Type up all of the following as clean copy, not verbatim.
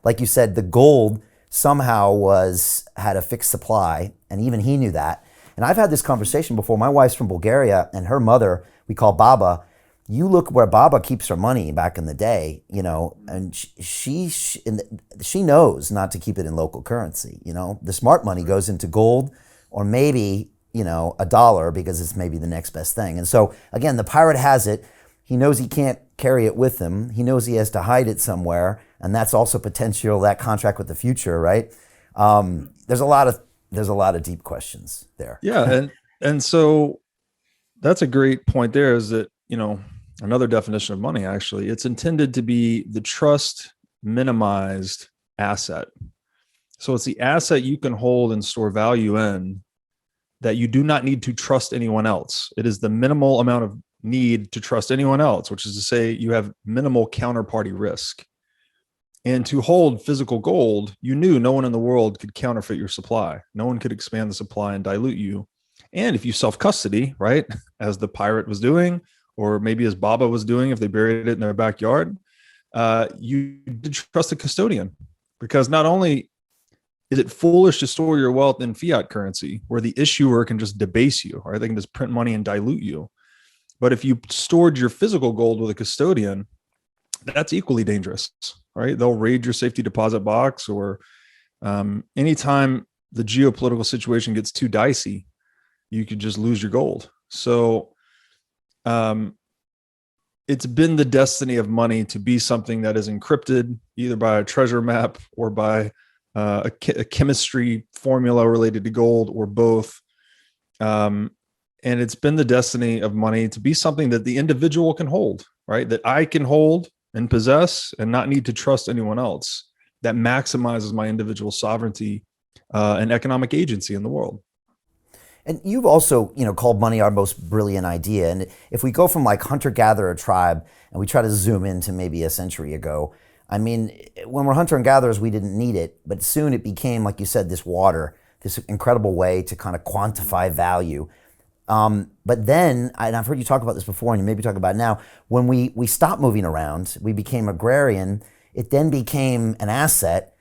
like you said, the gold somehow had a fixed supply, and even he knew that. And I've had this conversation before. My wife's from Bulgaria, and her mother, we call Baba. You look where Baba keeps her money back in the day, and she knows not to keep it in local currency. The smart money goes into gold, or maybe a dollar, because it's maybe the next best thing. And so again, the pirate has it. He knows he can't carry it with him. He knows he has to hide it somewhere, and that's also potential, that contract with the future, right? There's a lot of deep questions there. Yeah, and so that's a great point there, is that, another definition of money, actually, it's intended to be the trust minimized asset. So it's the asset you can hold and store value in that you do not need to trust anyone else. It is the minimal amount of need to trust anyone else, which is to say you have minimal counterparty risk. And to hold physical gold, you knew no one in the world could counterfeit your supply. No one could expand the supply and dilute you. And if you self-custody, right, as the pirate was doing, or maybe as Baba was doing if they buried it in their backyard, you did trust the custodian, because not only is it foolish to store your wealth in fiat currency where the issuer can just debase you, right? They can just print money and dilute you. But if you stored your physical gold with a custodian, that's equally dangerous, right? They'll raid your safety deposit box, or anytime the geopolitical situation gets too dicey, you could just lose your gold. So it's been the destiny of money to be something that is encrypted either by a treasure map or by a chemistry formula related to gold, or both. And it's been the destiny of money to be something that the individual can hold, right? That I can hold and possess and not need to trust anyone else. That maximizes my individual sovereignty and economic agency in the world. And you've also, called money our most brilliant idea. And if we go from like hunter-gatherer tribe and we try to zoom into maybe a century ago, I mean, when we're hunter and gatherers, we didn't need it, but soon it became, like you said, this water, this incredible way to kind of quantify value. But then, and I've heard you talk about this before, and you maybe talk about it now, when we stopped moving around, we became agrarian, it then became an asset.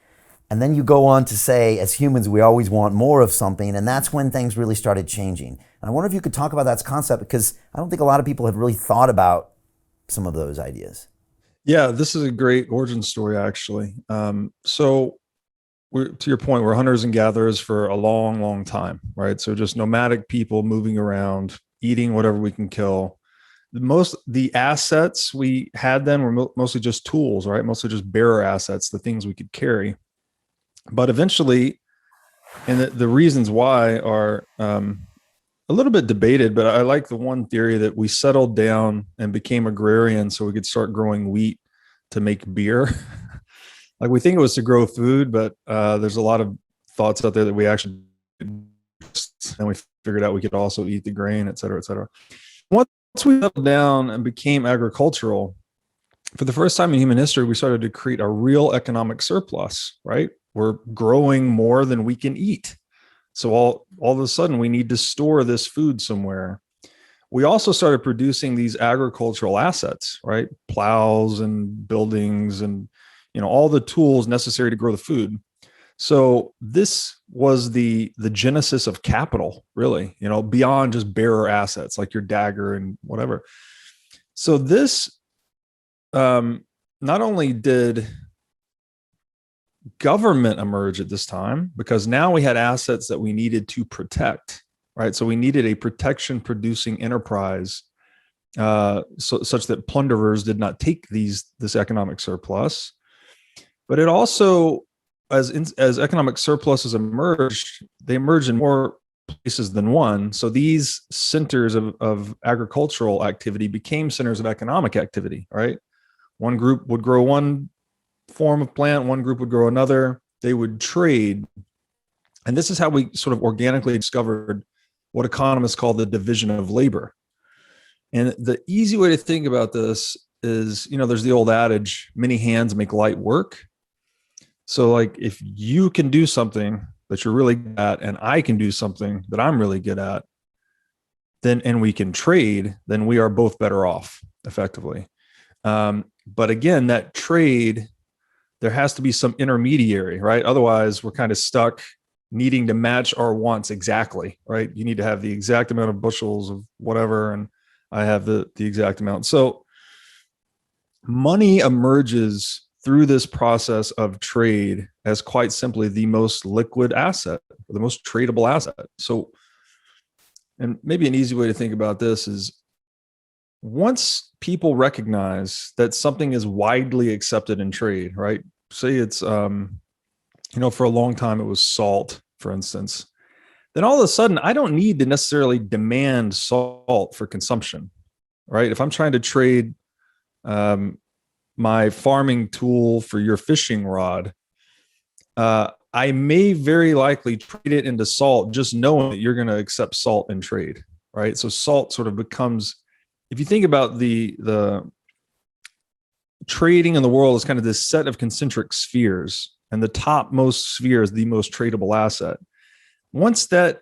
And then you go on to say, as humans, we always want more of something. And that's when things really started changing. And I wonder if you could talk about that concept, because I don't think a lot of people have really thought about some of those ideas. Yeah, this is a great origin story, actually. So to your point, we're hunters and gatherers for a long, long time, right? So just nomadic people moving around, eating whatever we can kill. The assets we had then were mostly just tools, right? Mostly just bearer assets, the things we could carry. But eventually, and the reasons why are a little bit debated, but I like the one theory that we settled down and became agrarian so we could start growing wheat to make beer. Like, we think it was to grow food, but there's a lot of thoughts out there that we actually, and we figured out we could also eat the grain, et cetera, et cetera. Once we settled down and became agricultural, for the first time in human history, we started to create a real economic surplus, right? We're growing more than we can eat. So all of a sudden, we need to store this food somewhere. We also started producing these agricultural assets, right? Plows and buildings and, all the tools necessary to grow the food. So this was the genesis of capital, really, beyond just bearer assets like your dagger and whatever. So this, not only did government emerge at this time, because now we had assets that we needed to protect, right? So we needed a protection producing enterprise, such that plunderers did not take this economic surplus. But it also, as economic surpluses emerged, they emerged in more places than one. So these centers of agricultural activity became centers of economic activity, right? One group would grow one form of plant, one group would grow another. They would trade. And this is how we sort of organically discovered what economists call the division of labor. And the easy way to think about this is, there's the old adage, many hands make light work. So like, if you can do something that you're really good at, and I can do something that I'm really good at, and we can trade, then we are both better off effectively. But again, that trade there has to be some intermediary, right? Otherwise, we're kind of stuck needing to match our wants exactly, right? You need to have the exact amount of bushels of whatever, and I have the exact amount. So money emerges through this process of trade as quite simply the most liquid asset, or the most tradable asset. So, and maybe an easy way to think about this is, once people recognize that something is widely accepted in trade, right? Say it's, for a long time it was salt, for instance. Then all of a sudden, I don't need to necessarily demand salt for consumption, right? If I'm trying to trade my farming tool for your fishing rod, I may very likely trade it into salt, just knowing that you're going to accept salt in trade, right? So salt sort of becomes, if you think about the trading in the world is kind of this set of concentric spheres, and the topmost sphere is the most tradable asset. Once that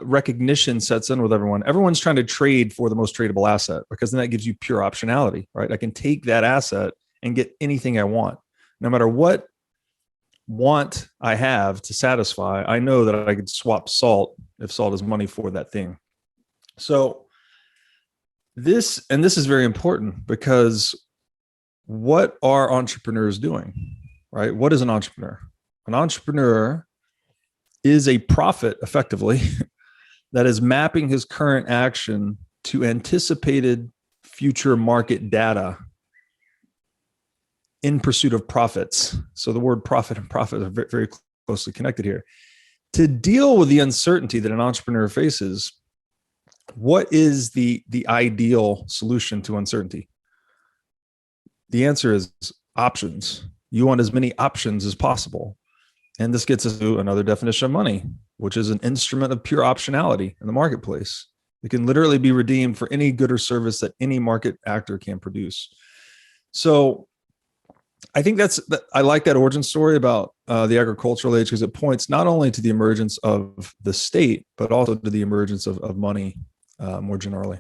recognition sets in with everyone, everyone's trying to trade for the most tradable asset, because then that gives you pure optionality, right? I can take that asset and get anything I want, no matter what want I have to satisfy. I know that I could swap salt if salt is money for that thing. So this is very important, because what are entrepreneurs doing, right? What is an entrepreneur? An entrepreneur is a prophet, effectively, that is mapping his current action to anticipated future market data in pursuit of profits. So the word profit and profit are very, very closely connected here. To deal with the uncertainty that an entrepreneur faces, what is the ideal solution to uncertainty? The answer is options. You want as many options as possible. And this gets us to another definition of money, which is an instrument of pure optionality in the marketplace. It can literally be redeemed for any good or service that any market actor can produce. So I think I like that origin story about the agricultural age, because it points not only to the emergence of the state, but also to the emergence of money more generally.